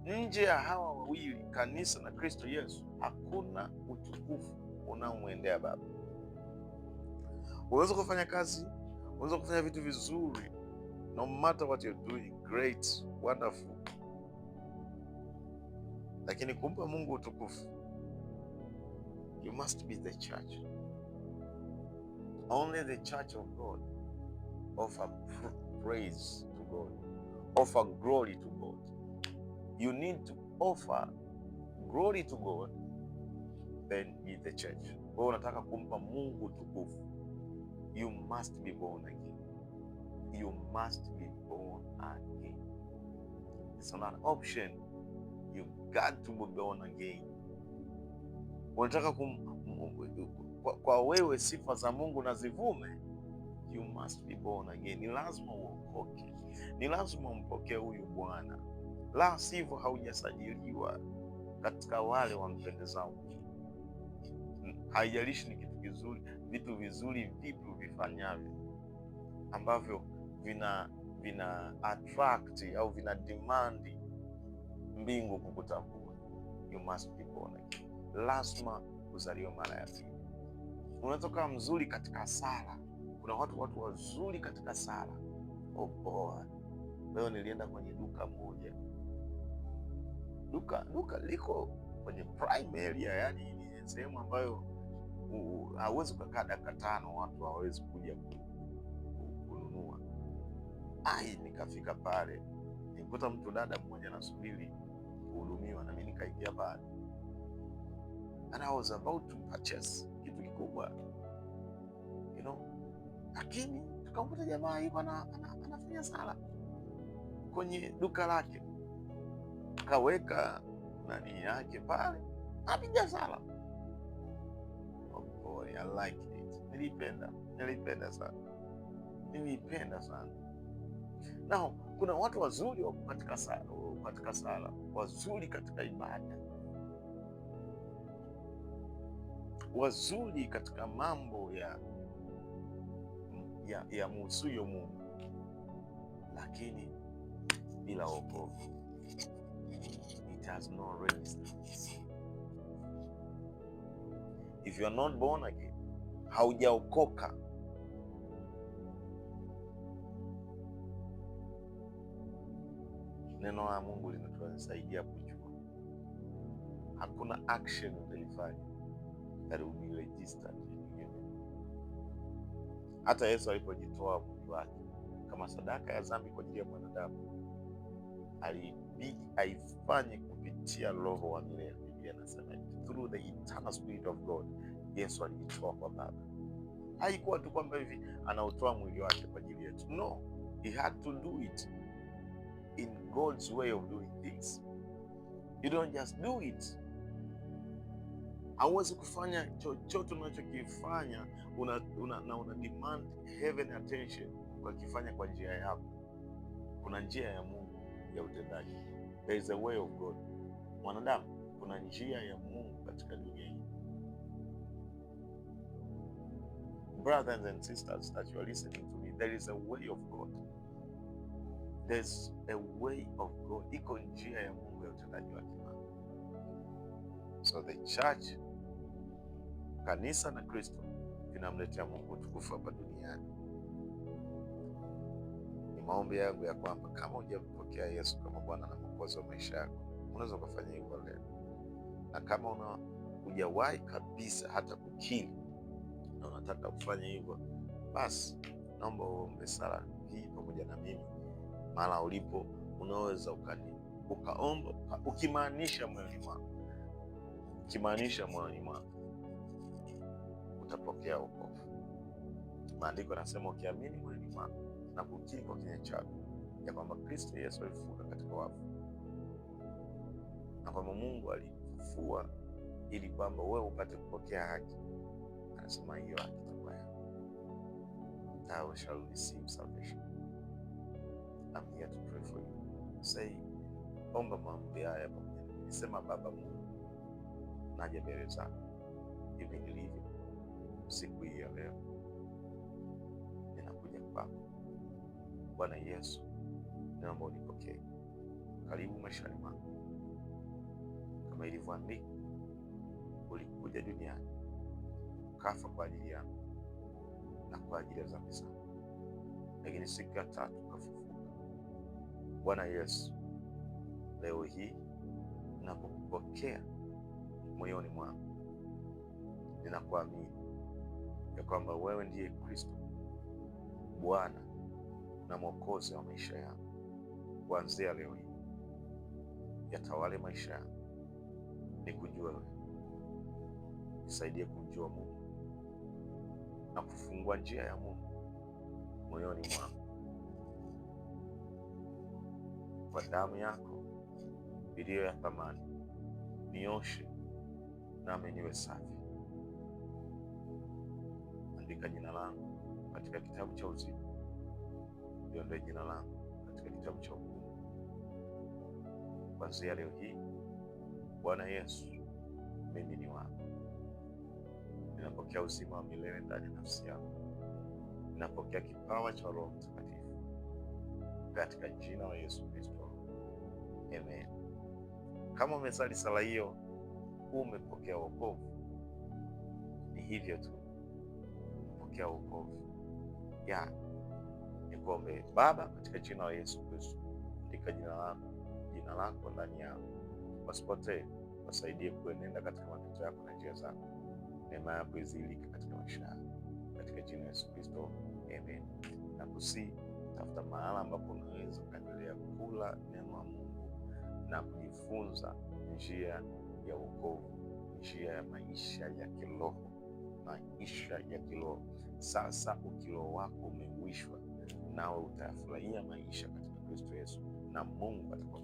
Nje ya hawa wawili, kanisa na Kristo Yesu, hakuna utukufu unaomwendea Baba. Unaweza kufanya kazi, unaweza kufanya vitu vizuri, no matter what you're doing, great, wonderful, lakini kumpa Mungu utukufu, you must be the church. Only the church of God offer praise to God, offer glory to God. You need to offer glory to God, then be the church. Wewe unataka kumpa Mungu utukufu, you must be born again. You must be born again. It's not an option. You got to be born again. Unataka kwa wewe sifa za Mungu na zivume, you must be born again. Ni lazima uokoke, ni lazima umpokee huyu Bwana, la sivyo haujasajiliwa katika wale wampendezao. Haijalishi ni kitu kizuri, vitu vizuri vipi uvifanyavyo ambavyo vina attract au vina demand mbingu kukutambua, you must be born again. Lazima uzaliwe mara ya pili. Unatoka mzuri katika sala. Kuna watu wazuri katika sala. Oh boy. Leo nilienda kwenye duka moja. Duka liko kwenye prime area, yani ni sehemu ambayo hauwezi kukaa dakika 5 watu hawawezi kuja kununua. Nikafika pale, nikuta mtu dada mmoja anasubiri kuhudumiwa, na mimi nikaingia pale. And I was about to purchase kitu kikubwa, you know, lakini tukamkuta jamaa yuko anafanya sala kwenye duka lake, kaweka nani yake pale, apiga sala. Oh boy, I like it. Nilipenda sana. Now, kuna watu wazuri wako katika sala, wazuri katika ibada, wazuri katika mambo ya muhusuyo Mungu, lakini bila wokovu, it has no resistance. If you are not born again, haujaokoka, neno la Mungu linatusaidia kujua hakuna action utaifanya that will be registered in heaven. Hata Yesu alipojitoa mwili wake kama sadaka ya dhambi kwa ajili ya mwanadamu, alibidi aifanye kupitia Roho wa milele. Biblia inasema through the eternal spirit of God, Yesu alijitoa kwa Baba. Haikuwa tu kwamba hivi anautoa mwili wake kwa ajili yetu. No, he had to do it in God's way of doing things. You don't just do it. Hauwezi kufanya chochote unachokifanya una demand heaven attention kwa kifanya kwa njia yako. Kuna njia ya Mungu ya utendaji. There is a way of God. Mwanadamu, kuna njia ya Mungu katika dunia hii. Brothers and sisters that you are listening to me, there is a way of God. There's a way of God. Iko njia ya Mungu ya utendaji wake. So the church, kanisa na Kristo vinamletea Mungu utukufu hapa duniani. Ni maombi yangu ya kwamba kama hujampokea Yesu kama Bwana na Mwokozi wa maisha yako, unaweza kufanya hivyo leo. Na kama hujawahi kabisa hata kukiri na unataka kufanya hivyo, basi naomba uombe sala hii pamoja na mimi. Mahali ulipo unaweza ukaomba ukimaanisha moyoni mwako. Ukimaanisha moyoni mwako, utapokea wokovu. Maandiko yanasema ukiamini moyoni mwako na kukiri kwa kinywa chako ya kwamba Kristo Yesu alifufuka katika wafu, na kwamba Mungu alifufua ili kwamba wewe upate kupokea haki, anasema hiyo haki itakuwa yako. Thou shall receive salvation. I'm here to pray for you. Say, omba maombi haya pamoja. Nisema, Baba Mungu, naja mbele zako hivi nilivyo siku hii ya leo. Ninakuja kwako Bwana Yesu, naomba unipokee. Karibu maishani mwangu, kama ilivyoandikwa, ulikuja duniani ukafa kwa ajili yangu na kwa ajili ya dhambi zangu, lakini siku ya tatu ukafufuka. Bwana Yesu, leo hii ninapokupokea moyoni mwangu, ninakuamini ya kwamba wewe ndiye Kristo, Bwana na Mwokozi wa maisha yangu. Kuanzia leo hii yatawale maisha yangu, nikujue wewe, nisaidie kumjua Mungu na kufungua njia ya Mungu moyoni mwangu. Kwa damu yako iliyo ya thamani, nioshe nami niwe safi. Andika jina langu katika kitabu cha uzima, liondoe jina langu katika kitabu cha hukumu. Kuanzia leo hii, Bwana Yesu, mimi ni wako. Ninapokea uzima wa milele ndani ya nafsi yangu. Ninapokea kipawa cha Roho Mtakatifu katika jina la Yesu Kristo, amen. Kama umesali sala hiyo, umepokea wokovu. Ni hivyo tu, umepokea wokovu. Nikuombe. Baba, katika jina la Yesu Kristo, andika jina lako ndani yao, wasipotee, wasaidie kuenenda katika mapito yako na njia zako. Neema yako izilike katika maisha yako, katika jina la Yesu Kristo, amen. Na tafuta mahala ambapo unaweza kuendelea kula neno la Mungu na kujifunza njia ya wokovu, njia ya maisha ya kiroho, maisha ya kiroho. Sasa ukiroho wako umeuishwa, nawe utayafurahia maisha katika Kristo Yesu, na Mungu atakuwa